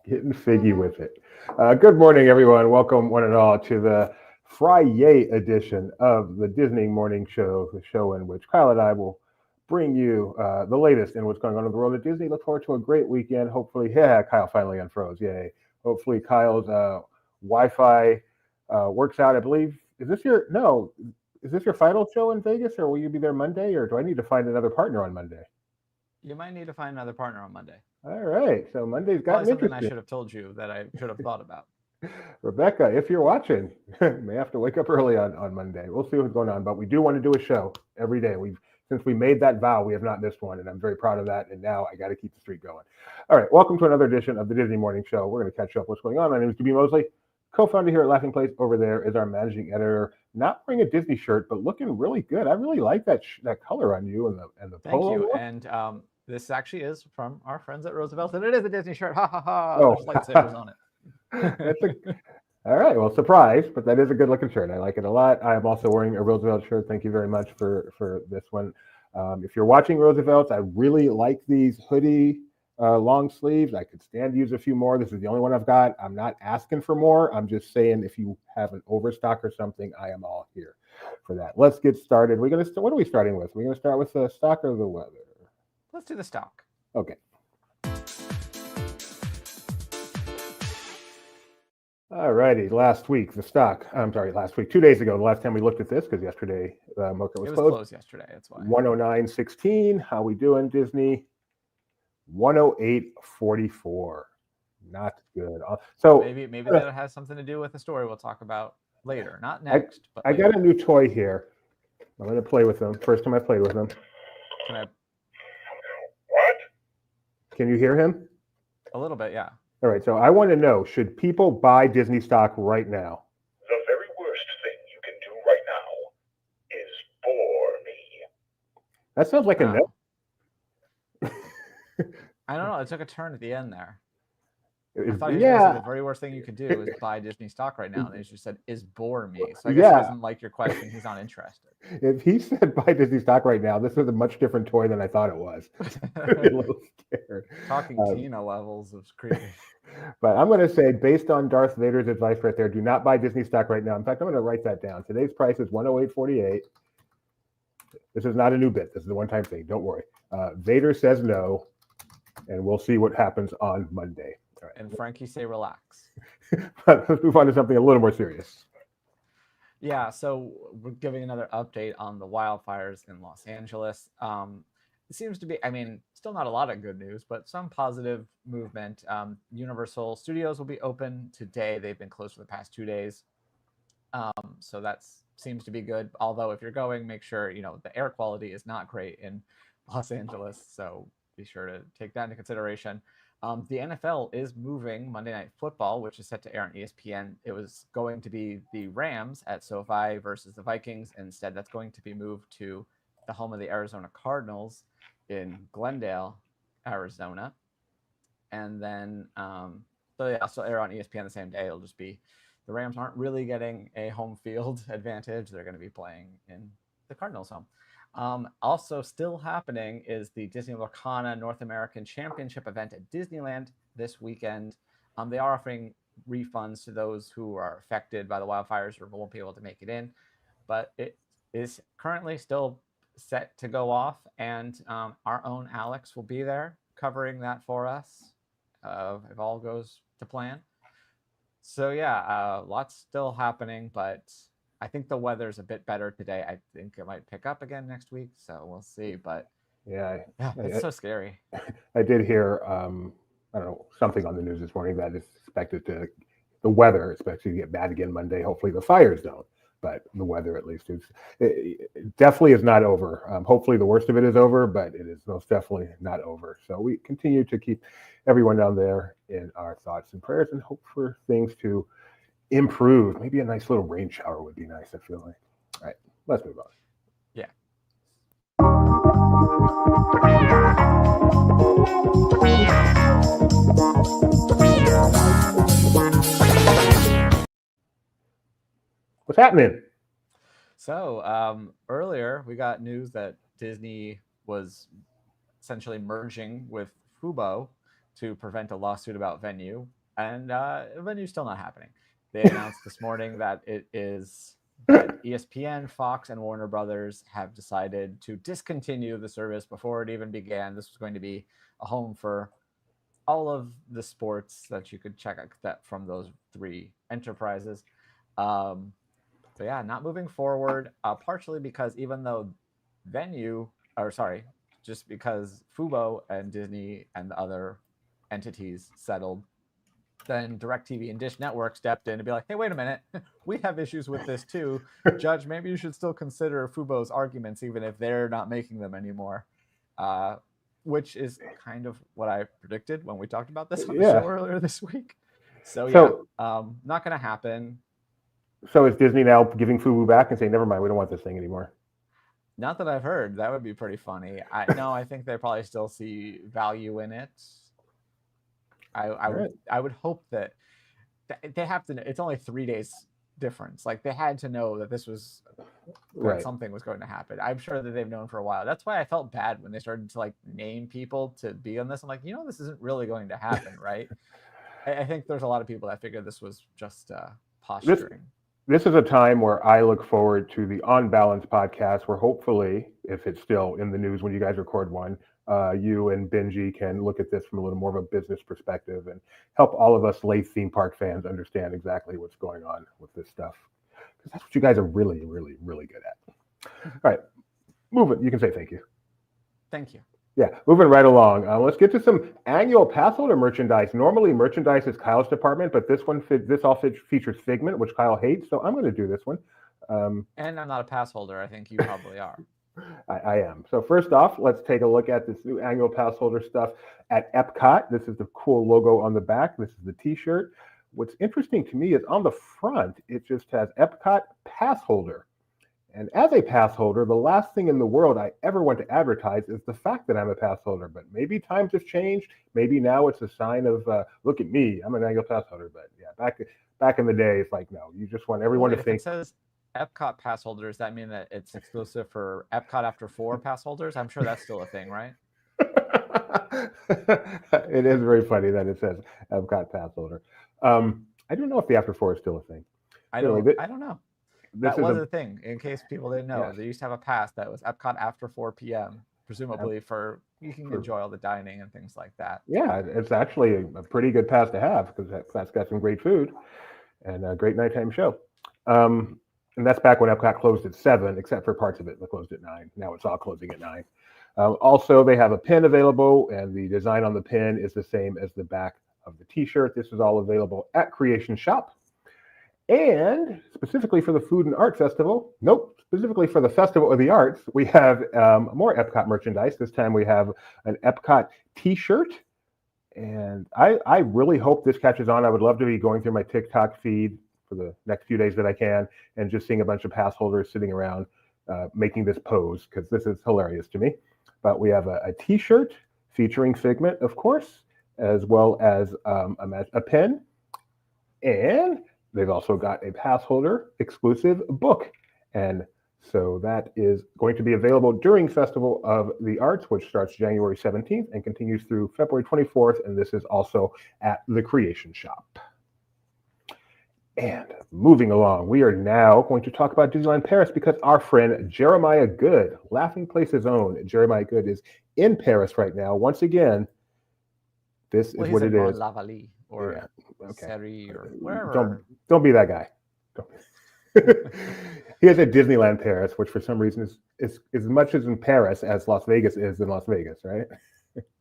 Getting figgy with it. Good morning, everyone. Welcome, one and all, to the Friday edition of the Disney Morning Show, the show in which Kyle and I will bring you the latest in what's going on in the world of Disney. Look forward to a great weekend. Hopefully, yeah, Kyle finally unfroze. Yay. Hopefully, Kyle's Wi-Fi works out. I believe. Is this your final show in Vegas, or will you be there Monday, or do I need to find another partner on Monday? You might need to find another partner on Monday. All right. So Monday's Probably gotten something I interesting. should have told you that I should have thought about. Rebecca, if you're watching, may have to wake up early on Monday. We'll see what's going on, but we do want to do a show every day. Since we made that vow, we have not missed one, and I'm very proud of that. And now I got to keep the streak going. All right, welcome to another edition of the Disney Morning Show. We're going to catch up what's going on. My name is DB Mosley, co-founder here at Laughing Place. Over there is our managing editor, not wearing a Disney shirt, but looking really good. I really like that color on you and the Thank polo you. look. And this actually is from our friends at Roosevelt, and it is a Disney shirt. Ha ha ha! Oh. There's lightsabers on it. All right. Well, surprise, but that is a good looking shirt. I like it a lot. I am also wearing a Roosevelt shirt. Thank you very much for this one. If you're watching Roosevelt, I really like these hoodie long sleeves. I could stand to use a few more. This is the only one I've got. I'm not asking for more. I'm just saying if you have an overstock or something, I am all here for that. Let's get started. What are we starting with? We're going to start with the stock or the weather? Let's do the stock. Okay. All righty. Last week, 2 days ago, the last time we looked at this, because yesterday the market was closed. It was closed yesterday. That's why. 109.16. How we doing, Disney? 108.44. Not good. So maybe that has something to do with the story we'll talk about later. Not next. But I got a new toy here. I'm going to play with them. First time I played with them. What? Can you hear him? A little bit, yeah. All right, so I want to know, should people buy Disney stock right now? The very worst thing you can do right now is bore me. That sounds like a no. I don't know. It took a turn at the end there. I thought he was going to say the very worst thing you could do is buy Disney stock right now. And he just said, is bore me. So I guess he doesn't like your question. He's not interested. If he said buy Disney stock right now, this was a much different toy than I thought it was. I'm a little scared. Talking Tina levels of creepy. But I'm going to say, based on Darth Vader's advice right there, do not buy Disney stock right now. In fact, I'm going to write that down. Today's price is 108.48. This is not a new bit. This is a one-time thing. Don't worry. Vader says no, and we'll see what happens on Monday. All right. And Frankie say relax. Let's move on to something a little more serious. Yeah, so we're giving another update on the wildfires in Los Angeles. It seems to be, still not a lot of good news, but some positive movement. Universal Studios will be open today. They've been closed for the past 2 days. So that seems to be good. Although if you're going, make sure, the air quality is not great in Los Angeles. So be sure to take that into consideration. The NFL is moving Monday Night Football, which is set to air on ESPN. It was going to be the Rams at SoFi versus the Vikings. Instead, that's going to be moved to the home of the Arizona Cardinals in Glendale, Arizona. And then, still air on ESPN the same day. It'll just be the Rams aren't really getting a home field advantage. They're going to be playing in the Cardinals' home. Also still happening is the Disney Lorcana North American Championship event at Disneyland this weekend. They are offering refunds to those who are affected by the wildfires or won't be able to make it in, but it is currently still set to go off, and our own Alex will be there covering that for us if all goes to plan. So yeah, lots still happening, but I think the weather's a bit better today. I think it might pick up again next week, so we'll see. But yeah, it's so scary. I did hear, I don't know, something on the news this morning that it's expected the weather expected to get bad again Monday. Hopefully the fires don't, but the weather at least it definitely is not over. Hopefully the worst of it is over, but it is most definitely not over. So we continue to keep everyone down there in our thoughts and prayers and hope for things to improve. Maybe a nice little rain shower would be nice, I feel like. All right, let's move on. Yeah. What's happening? So earlier we got news that Disney was essentially merging with Fubo to prevent a lawsuit about Venu, and Venu's still not happening. They announced this morning that ESPN, Fox, and Warner Brothers have decided to discontinue the service before it even began. This was going to be a home for all of the sports that you could check out that from those three enterprises. So yeah, not moving forward, partially because even though just because Fubo and Disney and the other entities settled, then DirecTV and Dish Network stepped in and be like, hey, wait a minute, we have issues with this too. Judge, maybe you should still consider Fubo's arguments, even if they're not making them anymore. Which is kind of what I predicted when we talked about this on the show earlier this week. So not going to happen. So is Disney now giving Fubo back and saying, never mind, we don't want this thing anymore? Not that I've heard. That would be pretty funny. I think they probably still see value in it. I would hope that they have to. It's only 3 days difference. Like they had to know that this was something was going to happen. I'm sure that they've known for a while. That's why I felt bad when they started to like name people to be on this. I'm like, this isn't really going to happen, right? I think there's a lot of people that figured this was just posturing. This is a time where I look forward to the On Balance podcast, where hopefully, if it's still in the news when you guys record one, you and Benji can look at this from a little more of a business perspective and help all of us late theme park fans understand exactly what's going on with this stuff. Because that's what you guys are really, really, really good at. All right, moving. You can say thank you. Thank you. Yeah, moving right along. Let's get to some annual pass holder merchandise. Normally, merchandise is Kyle's department, but this features Figment, which Kyle hates. So I'm going to do this one. And I'm not a pass holder. I think you probably are. I am. So first off, let's take a look at this new annual pass holder stuff at Epcot. This is the cool logo on the back. This is the T-shirt. What's interesting to me is on the front, it just has Epcot pass holder. And as a pass holder, the last thing in the world I ever want to advertise is the fact that I'm a pass holder. But maybe times have changed. Maybe now it's a sign of, look at me, I'm an annual pass holder. But yeah, back in the day, it's like, no, you just want everyone to think. It says Epcot pass holders, that mean that it's exclusive for Epcot After 4 pass holders? I'm sure that's still a thing, right? It is very funny that it says Epcot pass holder. I don't know if the After 4 is still a thing. I don't know. That was a thing, in case people didn't know. Yes. They used to have a pass that was Epcot After 4 p.m., presumably for you can enjoy all the dining and things like that. Yeah, it's actually a pretty good pass to have because that's got some great food and a great nighttime show. And that's back when Epcot closed at 7, except for parts of it that closed at 9. Now it's all closing at 9. Also, they have a pin available, and the design on the pin is the same as the back of the T-shirt. This is all available at Creation Shop. And specifically for the Food and Art Festival, specifically for the Festival of the Arts, we have more Epcot merchandise. This time we have an Epcot T-shirt. And I really hope this catches on. I would love to be going through my TikTok feed for the next few days that I can and just seeing a bunch of pass holders sitting around making this pose, because this is hilarious to me. But we have a T-shirt featuring Figment, of course, as well as a pen. And they've also got a pass holder exclusive book. And so that is going to be available during Festival of the Arts, which starts January 17th and continues through February 24th. And this is also at the Creation Shop. And moving along, we are now going to talk about Disneyland Paris because our friend Jeremiah Good, Laughing Place's own Jeremiah Good, is in Paris right now. Once again, this is what it is. La Vallée or Seri or wherever. Don't be that guy. He is at Disneyland Paris, which for some reason is as much as in Paris as Las Vegas is in Las Vegas, right?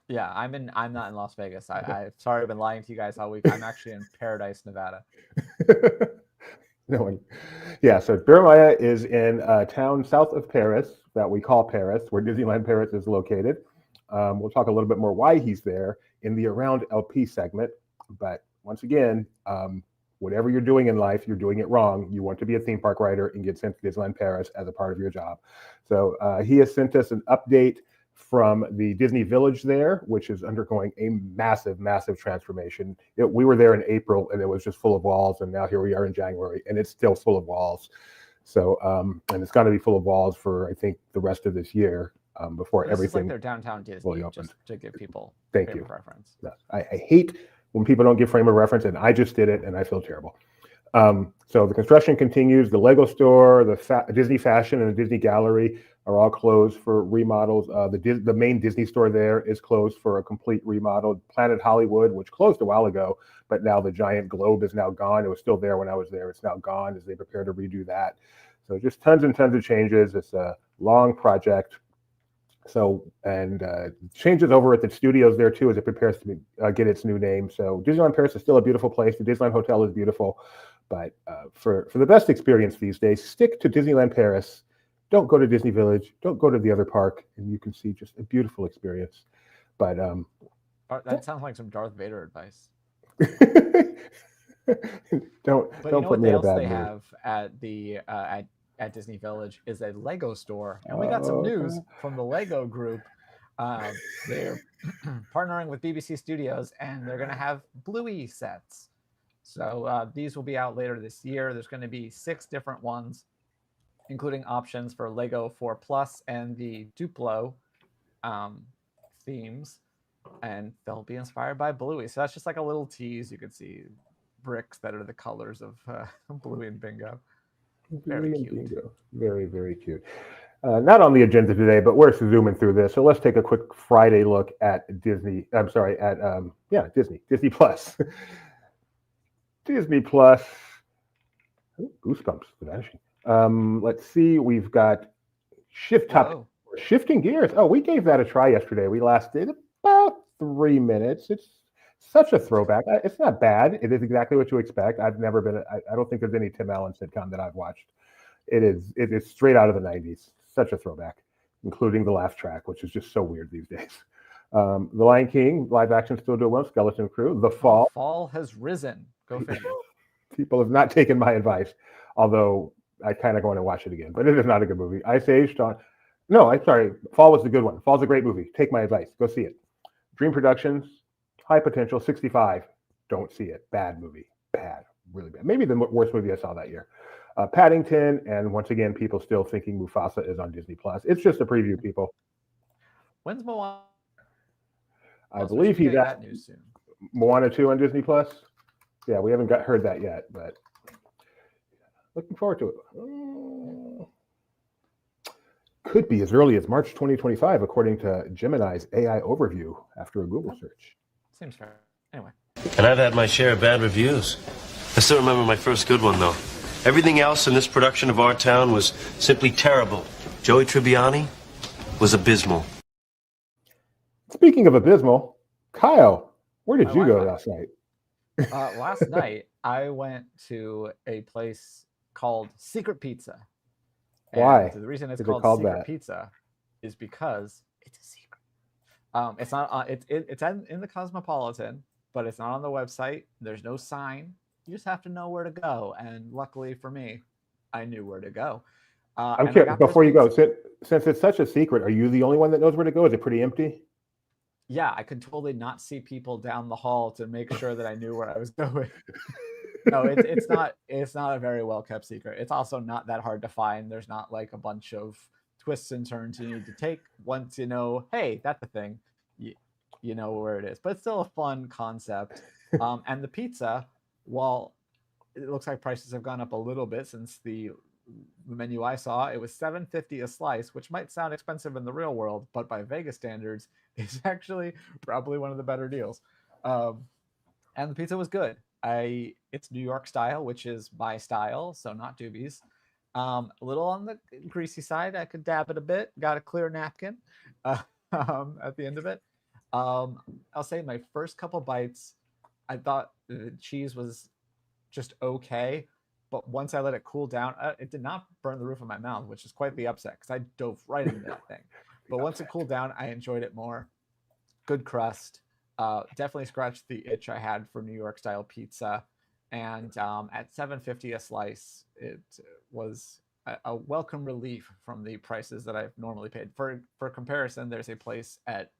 Yeah, I'm not in Las Vegas. I'm sorry, I've been lying to you guys all week. I'm actually in Paradise, Nevada. No one. Yeah, so Jeremiah is in a town south of Paris that we call Paris, where Disneyland Paris is located. We'll talk a little bit more why he's there in the Around LP segment. But once again, whatever you're doing in life, you're doing it wrong. You want to be a theme park writer and get sent to Disneyland Paris as a part of your job. So he has sent us an update from the Disney Village there, which is undergoing a massive, massive transformation. We were there in April and it was just full of walls. And now here we are in January and it's still full of walls. So, and it's going to be full of walls for, I think, the rest of this year. before This is like everything. their downtown Disney, fully opened. just to give people Thank frame you. of reference. No, I hate when people don't give frame of reference, and I just did it, and I feel terrible. So the construction continues. The Lego store, the Disney Fashion, and the Disney Gallery are all closed for remodels. The main Disney store there is closed for a complete remodel. Planet Hollywood, which closed a while ago, but now the giant globe is now gone. It was still there when I was there. It's now gone as they prepare to redo that. So just tons and tons of changes. It's a long project. So, and changes over at the studios there too as it prepares to get its new name. So Disneyland Paris is still a beautiful place. The Disneyland Hotel is beautiful. But for the best experience these days, stick to Disneyland Paris. Don't go to Disney Village. Don't go to the other park, and you can see just a beautiful experience. But that sounds like some Darth Vader advice. don't put me in a bad mood. Have at the at Disney Village is a Lego store, and we got some news from the Lego group. They're partnering with BBC Studios, and they're going to have Bluey sets. So these will be out later this year. There's going to be 6 different ones, including options for Lego 4 Plus and the Duplo themes, and they'll be inspired by Bluey. So that's just like a little tease. You can see bricks that are the colors of Bluey and Bingo. Very cute. Bingo. Very, very cute. Not on the agenda today, but we're zooming through this. So let's take a quick Friday look at Disney. I'm sorry, at Disney Plus. Disney Plus. Goosebumps vanishing. Let's see. We've got shifting gears. Oh, we gave that a try yesterday. We lasted about 3 minutes. It's such a throwback. It's not bad. It is exactly what you expect. I've never been. I don't think there's any Tim Allen sitcom that I've watched. It is straight out of the 90s. Such a throwback, including the laugh track, which is just so weird these days. The Lion King live action still doing well. Skeleton Crew. The Fall. Fall has risen. Go figure. People have not taken my advice, although I kind of want to watch it again. But it is not a good movie. Ice Age. No, I'm sorry. Fall was the good one. Fall's a great movie. Take my advice. Go see it. Dream Productions. High Potential. 65. Don't see it. Bad movie. Bad. Really bad. Maybe the worst movie I saw that year. Paddington, and once again, people still thinking Mufasa is on Disney Plus. It's just a preview, people. When's Moana? I believe he's at news soon. Moana 2 on Disney Plus. Yeah, we haven't heard that yet, but looking forward to it. Could be as early as March 2025, according to Gemini's AI overview after a Google search. Seems fair. Anyway. And I've had my share of bad reviews. I still remember my first good one, though. Everything else in this production of Our Town was simply terrible. Joey Tribbiani was abysmal. Speaking of abysmal, Kyle, where did you go last night? Last night, I went to a place called Secret Pizza. Why? The reason it's called Secret Pizza is because it's a secret. It's not. It's in the Cosmopolitan, but it's not on the website. There's no sign. You just have to know where to go. And luckily for me, I knew where to go. I'm curious. Before you go, since it's such a secret, are you the only one that knows where to go? Is it pretty empty? Yeah, I could totally not see people down the hall to make sure that I knew where I was going. No, it's not a very well kept secret. It's also not that hard to find. There's not like a bunch of twists and turns you need to take. Once you know, hey, that's the thing, you know where it is. But it's still a fun concept. And the pizza, while it looks like prices have gone up a little bit since the menu I saw, it was $7.50 a slice, which might sound expensive in the real world, but by Vegas standards, is actually probably one of the better deals. And the pizza was good. It's New York style, which is my style, so not Doobies. A little on the greasy side. I could dab it a bit. Got a clear napkin at the end of it. I'll say my first couple bites, I thought the cheese was just okay. But once I let it cool down, it did not burn the roof of my mouth, which is quite the upset because I dove right into that thing. But once it cooled down, I enjoyed it more. Good crust. Definitely scratched the itch I had for New York style pizza. And at $7.50 a slice, it was a welcome relief from the prices that I've normally paid. For comparison, there's a place at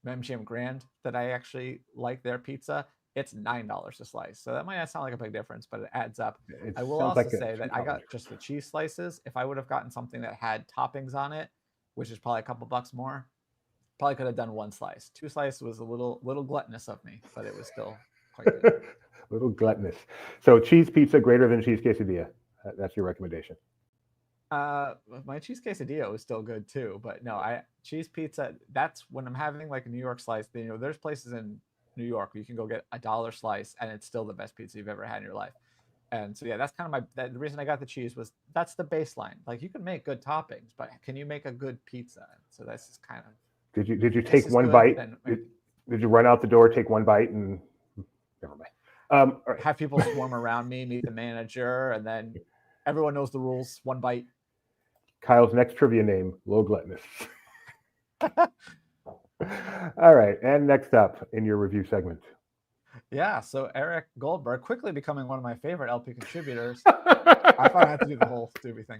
MGM Grand that I actually like their pizza. It's $9 a slice. So that might not sound like a big difference, but it adds up. I will also say that I got just the cheese slices. If I would have gotten something that had toppings on it, which is probably a couple bucks more. Probably could have done 1 slice. 2 slice was a little gluttonous of me, but it was still quite good. Little gluttonous. So cheese pizza greater than cheese quesadilla. That's your recommendation. My cheese quesadilla was still good too, but no, cheese pizza. That's when I'm having like a New York slice. You know, there's places in New York where you can go get $1 slice, and it's still the best pizza you've ever had in your life. And so yeah, that's kind of the reason I got the cheese was that's the baseline. Like you can make good toppings, but can you make a good pizza? So this is kind of. Did you take one bite? Did you run out the door, take one bite, and never mind? All right. Have people swarm around me, meet the manager, and then everyone knows the rules. 1 bite. Kyle's next trivia name: Low Gluttonous. All right, and next up in your review segment. Yeah, so Eric Goldberg, quickly becoming one of my favorite LP contributors. I thought I had to do the whole Doobie thing.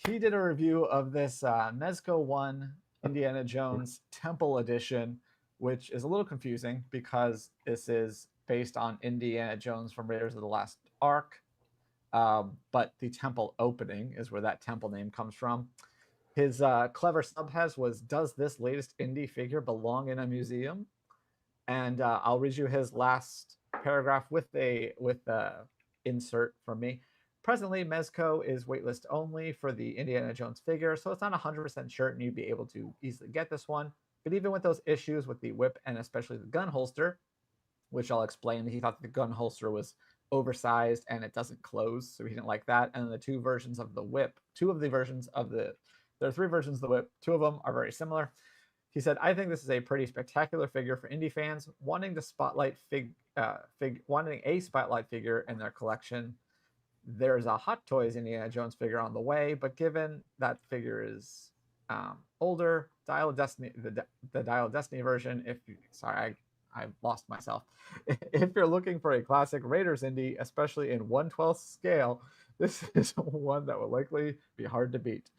He did a review of this Mezco 1 Indiana Jones Temple Edition, which is a little confusing because this is based on Indiana Jones from Raiders of the Lost Ark. But the temple opening is where that temple name comes from. His clever subhead was, "Does this latest indie figure belong in a museum?" And I'll read you his last paragraph with the insert from me. Presently, Mezco is waitlist only for the Indiana Jones figure, so it's not 100% certain you'd be able to easily get this one. But even with those issues with the whip and especially the gun holster, which I'll explain, he thought the gun holster was oversized and it doesn't close, so he didn't like that. And the 2 versions of the whip, there are 3 versions of the whip, 2 of them are very similar. He said, "I think this is a pretty spectacular figure for indie fans wanting a spotlight figure in their collection. There's a Hot Toys Indiana Jones figure on the way, but given that figure is older, Dial of Destiny, the Dial of Destiny version, I lost myself. If you're looking for a classic Raiders indie, especially in 1/12 scale, this is one that will likely be hard to beat."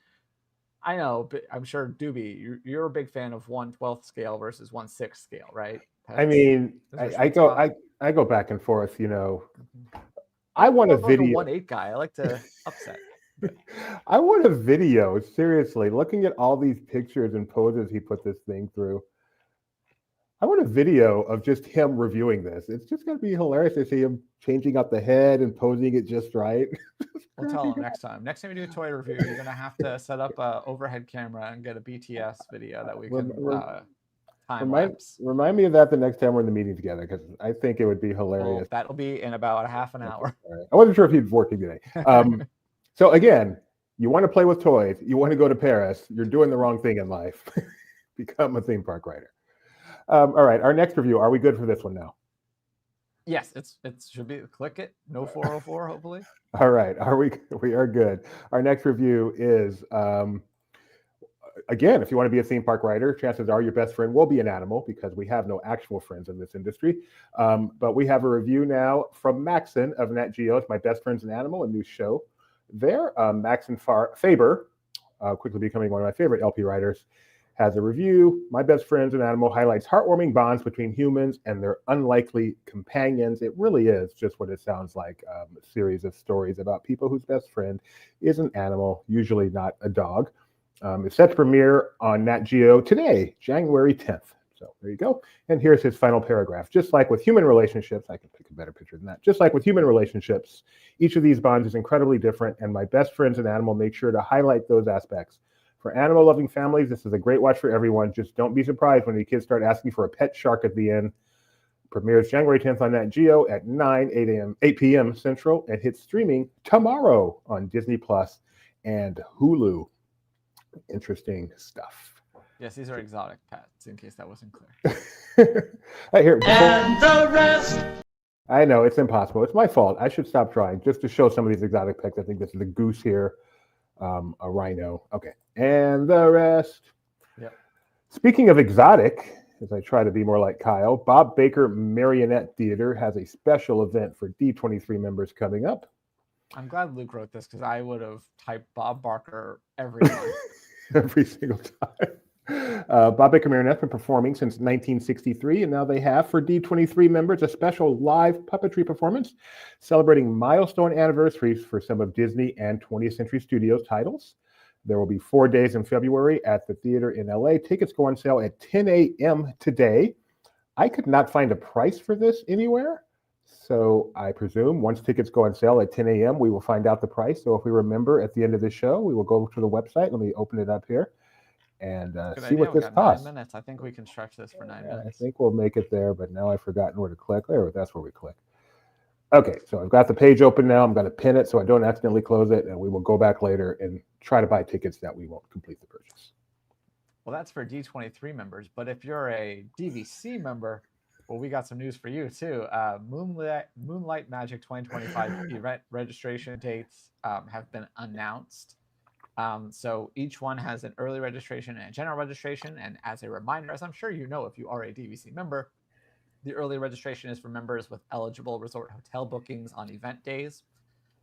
I know, but I'm sure Doobie, you're a big fan of 1/12 scale versus 1/6 scale, right? I mean, I go back and forth. You know, I want a video. 1/8 guy. I like to upset. I want a video. Seriously, looking at all these pictures and poses he put this thing through. I want a video of just him reviewing this. It's just going to be hilarious to see him changing up the head and posing it just right. We'll tell him next time. Next time we do a toy review, you're going to have to set up an overhead camera and get a BTS video that we can time lapse. Remind me of that the next time we're in the meeting together, because I think it would be hilarious. Well, that'll be in about a half an hour. Right. I wasn't sure if he's working today. So again, you want to play with toys, you want to go to Paris, you're doing the wrong thing in life. Become a theme park writer. All right, our next review. Are we good for this one now? Yes, it should be. Click it. No 404, hopefully. All right, we are good. Our next review is again, if you want to be a theme park writer, chances are your best friend will be an animal, because we have no actual friends in this industry. But we have a review now from Maxon of Nat Geo. It's My Best Friend's an Animal, a new show there. Maxon Faber, quickly becoming one of my favorite LP writers, has a review. My Best Friend's an Animal highlights heartwarming bonds between humans and their unlikely companions. It really is just what it sounds like, a series of stories about people whose best friend is an animal, usually not a dog. It's set to premiere on Nat Geo today, January 10th. So there you go. And here's his final paragraph. Just like with human relationships, I can pick a better picture than that. Just like with human relationships, each of these bonds is incredibly different, and My Best Friend's an Animal makes sure to highlight those aspects. For animal-loving families, this is a great watch for everyone. Just don't be surprised when the kids start asking for a pet shark at the end. Premieres January 10th on Nat Geo at 8 p.m. Central, and hits streaming tomorrow on Disney Plus and Hulu. Interesting stuff. Yes, these are exotic pets, in case that wasn't clear. And the rest. I know, it's impossible. It's my fault. I should stop trying just to show some of these exotic pets. I think this is a goose here. A rhino. Okay. And the rest. Yep. Speaking of exotic, as I try to be more like Kyle, Bob Baker Marionette Theater has a special event for D23 members coming up. I'm glad Luke wrote this, because I would have typed Bob Barker every time. Every single time. Bob Baker Marionette's been performing since 1963, and now they have, for D23 members, a special live puppetry performance celebrating milestone anniversaries for some of Disney and 20th Century Studios titles. There will be 4 days in February at the theater in LA. Tickets go on sale at 10 a.m. today. I could not find a price for this anywhere. So I presume once tickets go on sale at 10 a.m., we will find out the price. So if we remember at the end of the show, we will go to the website. Let me open it up here and see what this costs. 9 minutes. I think we can stretch this for 9 I minutes. think we'll make it there, but now I've forgotten where to click. There, that's where we click. Okay, so I've got the page open now. I'm going to pin it so I don't accidentally close it, and we will go back later and try to buy tickets that we won't complete the purchase. Well, that's for D23 members, but if you're a DVC member, well, we got some news for you too. Moonlight Magic 2025 event registration dates have been announced. So each one has an early registration and a general registration. And as a reminder, as I'm sure you know, if you are a DVC member, the early registration is for members with eligible resort hotel bookings on event days.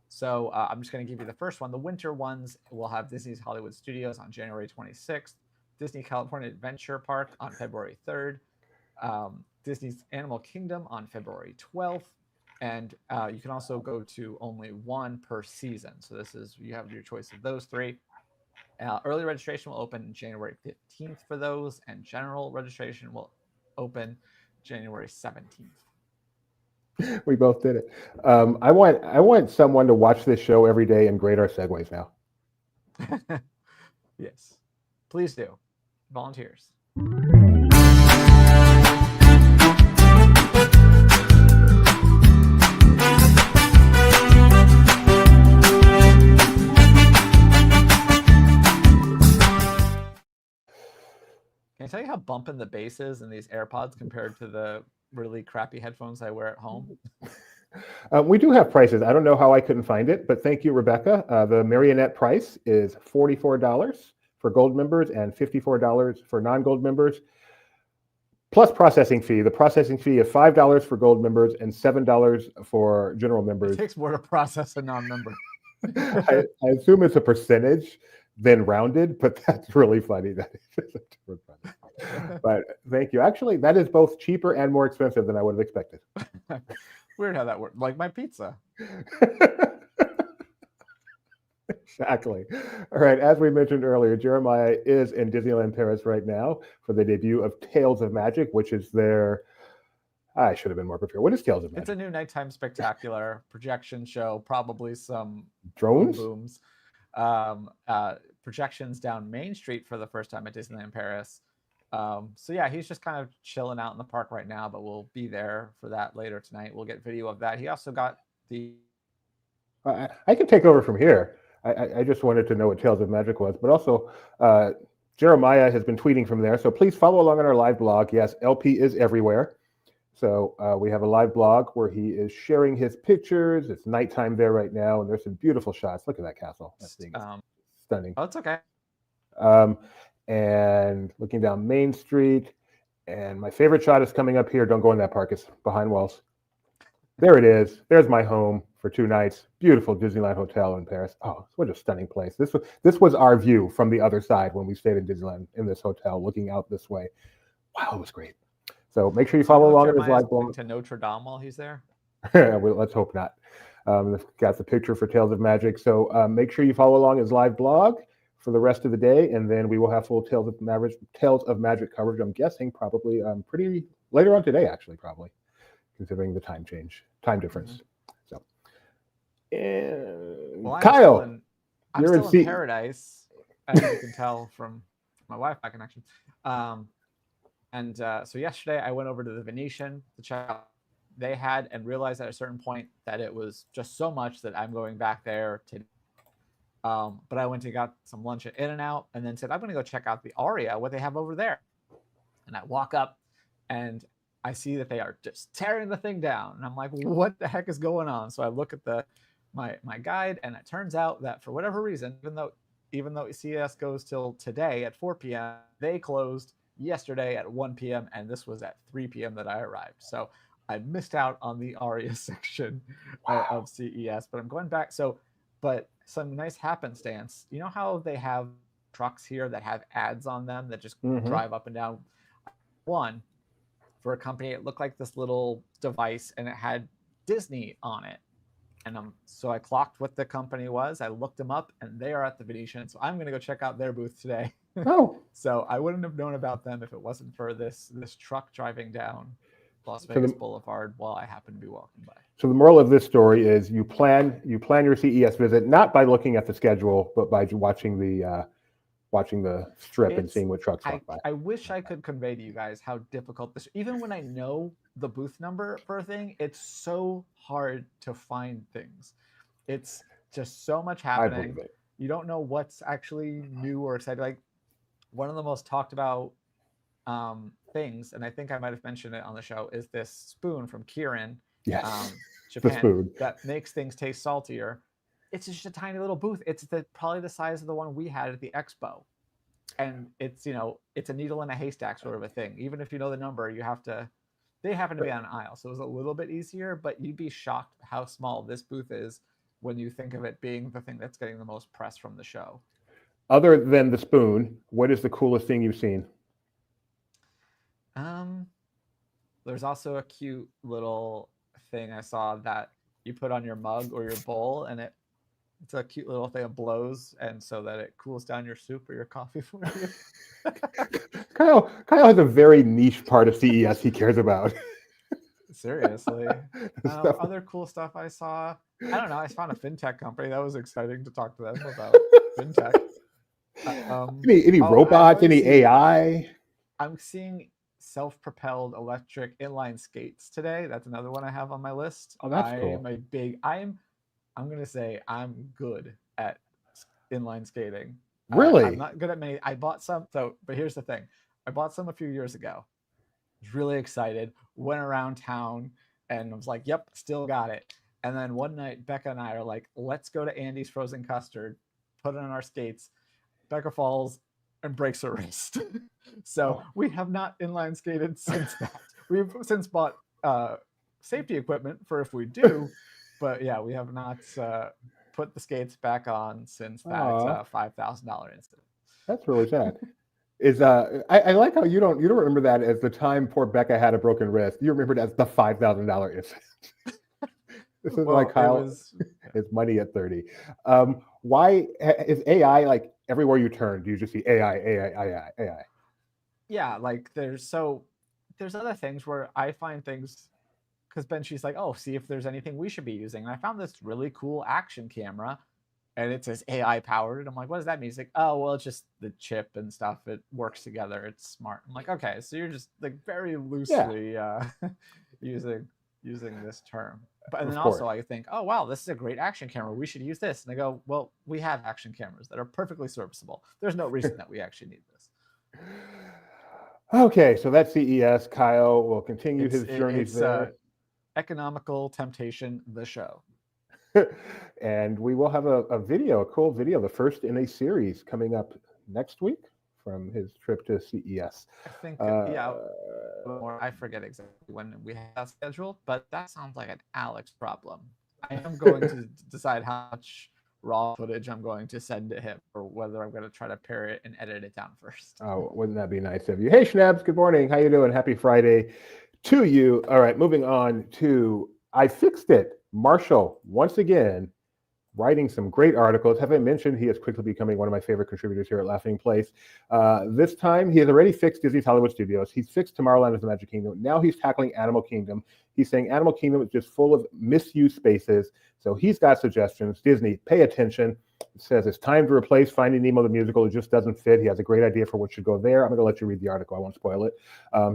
So I'm just going to give you the first one. The winter ones will have Disney's Hollywood Studios on January 26th, Disney California Adventure Park on February 3rd, Disney's Animal Kingdom on February 12th, and you can also go to only one per season. So this is, you have your choice of those three. Early registration will open January 15th for those, and general registration will open January 17th. We both did it. I want someone to watch this show every day and grade our segues now. Yes, please do. Volunteers. Can I tell you how bumping the bass is in these AirPods compared to the really crappy headphones I wear at home? We do have prices. I don't know how I couldn't find it, but thank you, Rebecca. The Marionette price is $44 for gold members and $54 for non-gold members, plus processing fee. The processing fee is $5 for gold members and $7 for general members. It takes more to process a non-member. I assume it's a percentage, then rounded, but that's really funny. But thank you. Actually, that is both cheaper and more expensive than I would have expected. Weird how that works. Like my pizza. Exactly. All right. As we mentioned earlier, Jeremiah is in Disneyland Paris right now for the debut of Tales of Magic, which is their. I should have been more prepared. What is Tales of Magic? It's a new nighttime spectacular projection show. Probably some drones, booms, projections down Main Street for the first time at Disneyland Paris. So yeah, he's just kind of chilling out in the park right now, but we'll be there for that later tonight. We'll get video of that. He also got the. I can take over from here. I just wanted to know what Tales of Magic was, but also Jeremiah has been tweeting from there. So please follow along on our live blog. Yes, LP is everywhere. So we have a live blog where he is sharing his pictures. It's nighttime there right now, and there's some beautiful shots. Look at that castle. That thing is stunning. Oh, it's okay. And looking down Main Street, and my favorite shot is coming up here. Don't go in that park. It's behind walls. There it is. There's my home for 2 nights. Beautiful Disneyland Hotel in Paris. Oh, what a stunning place. This was our view from the other side when we stayed in Disneyland in this hotel, looking out this way. Wow, it was great. So make sure you follow along in his live blog. To Notre Dame while he's there? Well, let's hope not. Got the picture for Tales of Magic. So make sure you follow along his live blog for the rest of the day, and then we will have full Tales of Magic coverage. I'm guessing probably pretty later on today, actually, probably, considering the time difference. Mm-hmm. So, well, Kyle, I'm still in paradise, as you can tell from my Wi-Fi connection. So yesterday I went over to the Venetian to check out they had and realized at a certain point that it was just so much that I'm going back there to. But I went and got some lunch at In-N-Out and then said, I'm going to go check out the Aria, what they have over there. And I walk up and I see that they are just tearing the thing down. And I'm like, what the heck is going on? So I look at my guide, and it turns out that for whatever reason, even though CES goes till today at 4 p.m., they closed yesterday at 1 p.m. and this was at 3 p.m. that I arrived. So I missed out on the Aria section of CES, but I'm going back. But some nice happenstance. You know how they have trucks here that have ads on them that just drive up and down? One for a company, it looked like this little device and it had Disney on it. And so I clocked what the company was. I looked them up, and they are at the Venetian. So I'm going to go check out their booth today. Oh, So I wouldn't have known about them if it wasn't for this truck driving down Las So Vegas the- Boulevard while I happened to be walking by. so the moral of this story is you plan your CES visit not by looking at the schedule, but by watching the strip and It's- seeing what trucks walk by. I wish I could convey to you guys how difficult this. Even when I know the booth number for a thing, it's so hard to find things. It's just so much I happening. believe it. You don't know what's actually new or exciting. Like one of the most talked about things, and I think I might have mentioned it on the show, is this spoon from Kirin, Yes, the Japan, spoon. that makes things taste saltier. It's just a tiny little booth. It's probably the size of the one we had at the expo, and it's it's a needle in a haystack sort of a thing. Even if you know the number, you have to. They happen to be on an aisle, so it was a little bit easier. But you'd be shocked how small this booth is when you think of it being the thing that's getting the most press from the show. Other than the spoon, what is the coolest thing you've seen? There's also a cute little thing I saw that you put on your mug or your bowl, and it's a cute little thing that blows, and so that it cools down your soup or your coffee for you. Kyle has a very niche part of CES he cares about. Seriously. Stuff- Other cool stuff I saw. I don't know. I found a fintech company. That was exciting to talk to them about fintech. Any robots, any AI? I'm seeing self-propelled electric inline skates today. That's another one I have on my list. Oh, that's cool. I'm gonna say I'm good at inline skating. Really? I'm not good at many. I bought some. But here's the thing. I bought some a few years ago. Was really excited. Went around town and was like, "Yep, still got it." And then one night, Becca and I are like, "Let's go to Andy's Frozen Custard, put it on our skates." Becca falls and breaks her wrist. So we have not inline skated since that. We've since bought safety equipment for if we do, but yeah, we have not put the skates back on since that $5,000 incident. That's really sad. I like how you don't remember that as the time poor Becca had a broken wrist. You remember it as the $5,000 incident. This is like Kyle is money at 30. Why is AI like everywhere you turn? Do you just see AI? Yeah, like there's other things where I find things because Ben, she's like, oh, see if there's anything we should be using. And I found this really cool action camera, and it says AI powered. And I'm like, what does that mean? He's like, oh, well, it's just the chip and stuff. It works together. It's smart. I'm like, okay, so you're just like very loosely using this term. But and then also I think, oh wow, this is a great action camera. We should use this. And I go, well, we have action cameras that are perfectly serviceable. There's no reason that we actually need this. Okay, so that's CES. Kyle will continue his journeys there. Economical Temptation, the show. And we will have a cool video, the first in a series coming up next week from his trip to CES. I think, I forget exactly when we have that scheduled, but that sounds like an Alex problem. I am going to decide how much raw footage I'm going to send to him, or whether I'm going to try to pair it and edit it down first. Oh, wouldn't that be nice of you? Hey, Schnabs, good morning. How you doing? Happy Friday to you. All right, moving on to I Fixed It. Marshall, once again, writing some great articles. Have I mentioned he is quickly becoming one of my favorite contributors here at Laughing Place? This time, he has already fixed Disney's Hollywood Studios. He's fixed Tomorrowland as the Magic Kingdom. Now he's tackling Animal Kingdom. He's saying Animal Kingdom is just full of misused spaces. So he's got suggestions. Disney, pay attention. It says it's time to replace Finding Nemo the musical. It just doesn't fit. He has a great idea for what should go there. I'm going to let you read the article. I won't spoil it.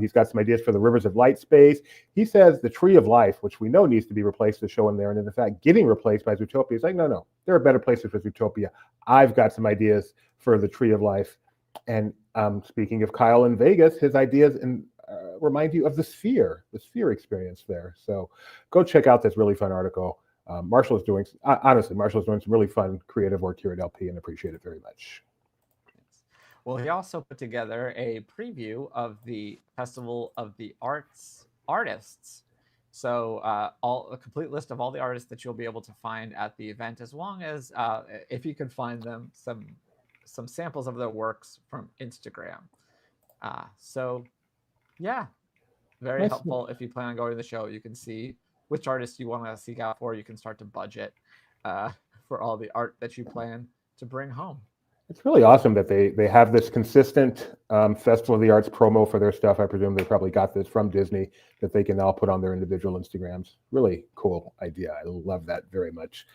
He's got some ideas for the Rivers of Light space. He says the Tree of Life, which we know needs to be replaced, is showing there. And in fact, getting replaced by Zootopia. He's like, no. There are better places for Zootopia. I've got some ideas for the Tree of Life. And speaking of Kyle in Vegas, his ideas remind you of the Sphere experience there. So go check out this really fun article. Marshall is doing some really fun creative work here at LP, and appreciate it very much. Well, he also put together a preview of the Festival of the Artists. So a complete list of all the artists that you'll be able to find at the event, as long as if you can find them, some samples of their works from Instagram. So yeah, very helpful if you plan on going to the show. You can see which artists you want to seek out for. You can start to budget for all the art that you plan to bring home. It's really awesome that they have this consistent Festival of the Arts promo for their stuff. I presume they probably got this from Disney that they can now put on their individual Instagrams. Really cool idea. I love that very much.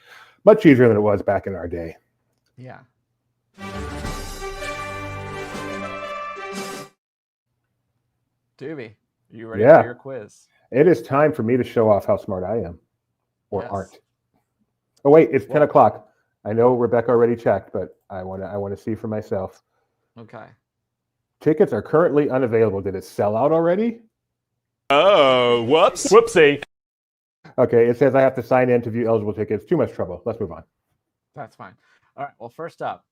Much easier than it was back in our day. Yeah. Doobie, you ready for your quiz? It is time for me to show off how smart I am, or Yes. aren't. Oh wait, it's 10 o'clock. I know Rebecca already checked, but I want to see for myself. Okay. Tickets are currently unavailable. Did it sell out already? Oh, whoops. Whoopsie. Okay, it says I have to sign in to view eligible tickets. Too much trouble. Let's move on. That's fine. All right. Well, first up,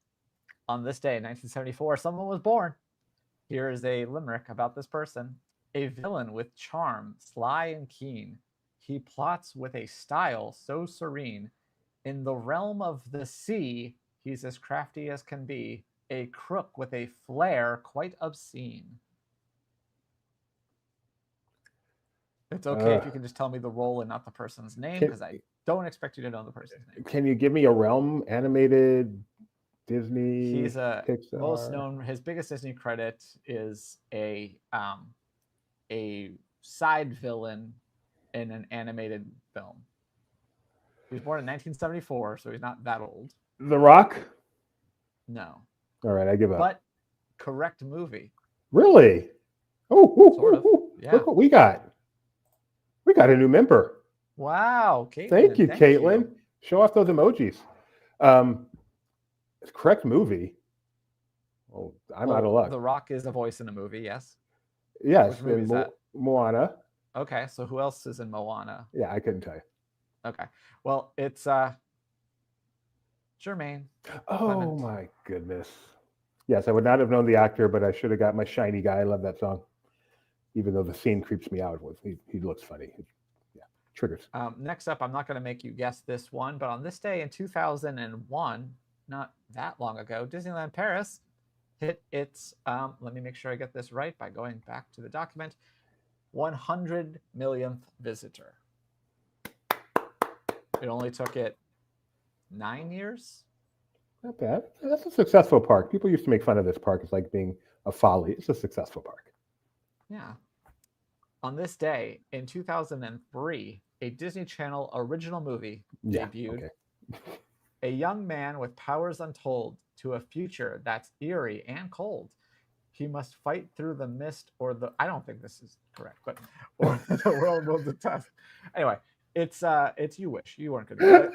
on this day in 1974, someone was born. Here is a limerick about this person. A villain with charm, sly and keen. He plots with a style so serene. In the realm of the sea, he's as crafty as can be. A crook with a flair quite obscene. It's okay if you can just tell me the role and not the person's name, because I don't expect you to know the person's name. Can you give me a realm animated Disney? He's a Pixar? most known. His biggest Disney credit is a side villain in an animated film. He was born in 1974, so he's not that old. The Rock? No. All right, I give up. But correct movie. Really? Oh, Sort of, yeah. Look what we got. We got a new member. Wow, Caitlin. Thank you, Caitlin. Show off those emojis. Correct movie. Oh, I'm out of luck. The Rock is a voice in a movie, yes. Yes, Which movie is that? Moana. Okay, so who else is in Moana? Yeah, I couldn't tell you. Okay, well, it's Jermaine. Oh Clement. my goodness. Yes, I would not have known the actor, but I should have got my shiny guy. I love that song. Even though the scene creeps me out, he looks funny. Yeah, triggers. Next up, I'm not going to make you guess this one, but on this day in 2001, not that long ago, Disneyland Paris hit its, let me make sure I get this right by going back to the document, 100 millionth visitor. It only took it 9 years. Not bad. That's a successful park. People used to make fun of this park as like being a folly. It's a successful park. Yeah. On this day in 2003, a Disney Channel original movie debuted. Okay. A young man with powers untold to a future that's eerie and cold. He must fight through the mist or the, I don't think this is correct, but or the world will detest. Anyway, it's You Wish. You weren't good at it.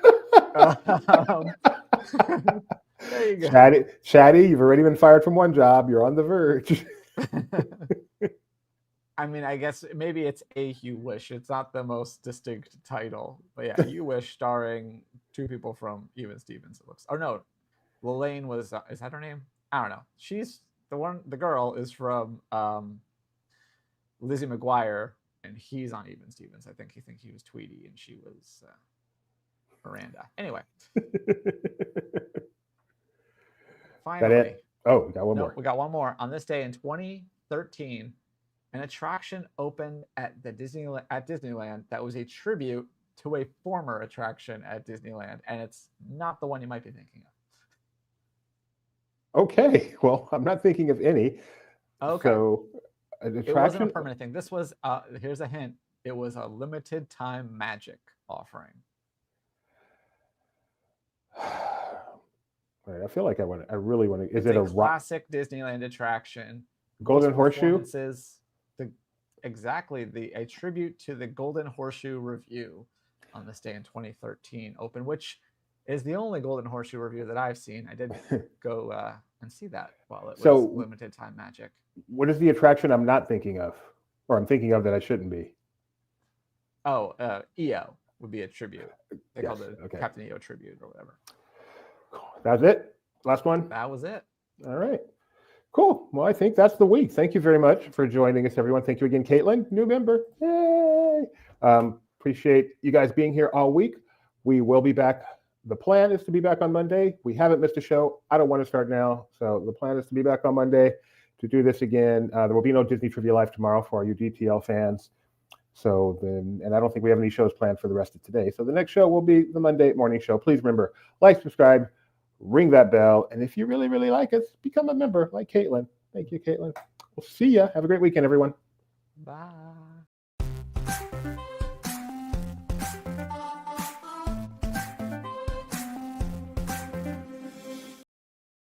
There you go. Chatty, you've already been fired from one job. You're on the verge. I mean, I guess maybe it's a You Wish. It's not the most distinct title, but yeah, You Wish, starring two people from Even Stevens. It looks. Or no, Lelaine was. Is that her name? I don't know. She's the one. The girl is from Lizzie McGuire, and he's on Even Stevens. I think he was Tweety, and she was Miranda. Anyway. Finally. That it? Oh, we got one more. We got one more. On this day in 2013, an attraction opened at Disneyland that was a tribute to a former attraction at Disneyland, and it's not the one you might be thinking of. Okay, well, I'm not thinking of any. Okay. So, an It wasn't attraction. a permanent thing. This was, here's a hint. It was a limited time magic offering. All right, I feel like I really want to. Is It's it a classic Disneyland attraction? Golden Most Horseshoe? performances, a tribute to the Golden Horseshoe Review on this day in 2013 open, which is the only Golden Horseshoe Review that I've seen. I did go and see that while it was limited time magic. What is the attraction I'm not thinking of, or I'm thinking of that I shouldn't be? Oh, EO would be a tribute. They Yes, called it okay. Captain EO tribute or whatever. That's it. Last one. That was it. All right. Cool. Well, I think that's the week. Thank you very much for joining us, everyone. Thank you again, Caitlin, new member. Yay! Appreciate you guys being here all week. We will be back. The plan is to be back on Monday. We haven't missed a show. I don't want to start now. So the plan is to be back on Monday to do this again. There will be no Disney Trivia Live tomorrow for all you DTL fans. So then, and I don't think we have any shows planned for the rest of today. So the next show will be the Monday morning show. Please remember, like, subscribe, ring that bell. And if you really, really like us, become a member like Caitlin. Thank you, Caitlin. We'll see ya. Have a great weekend, everyone. Bye.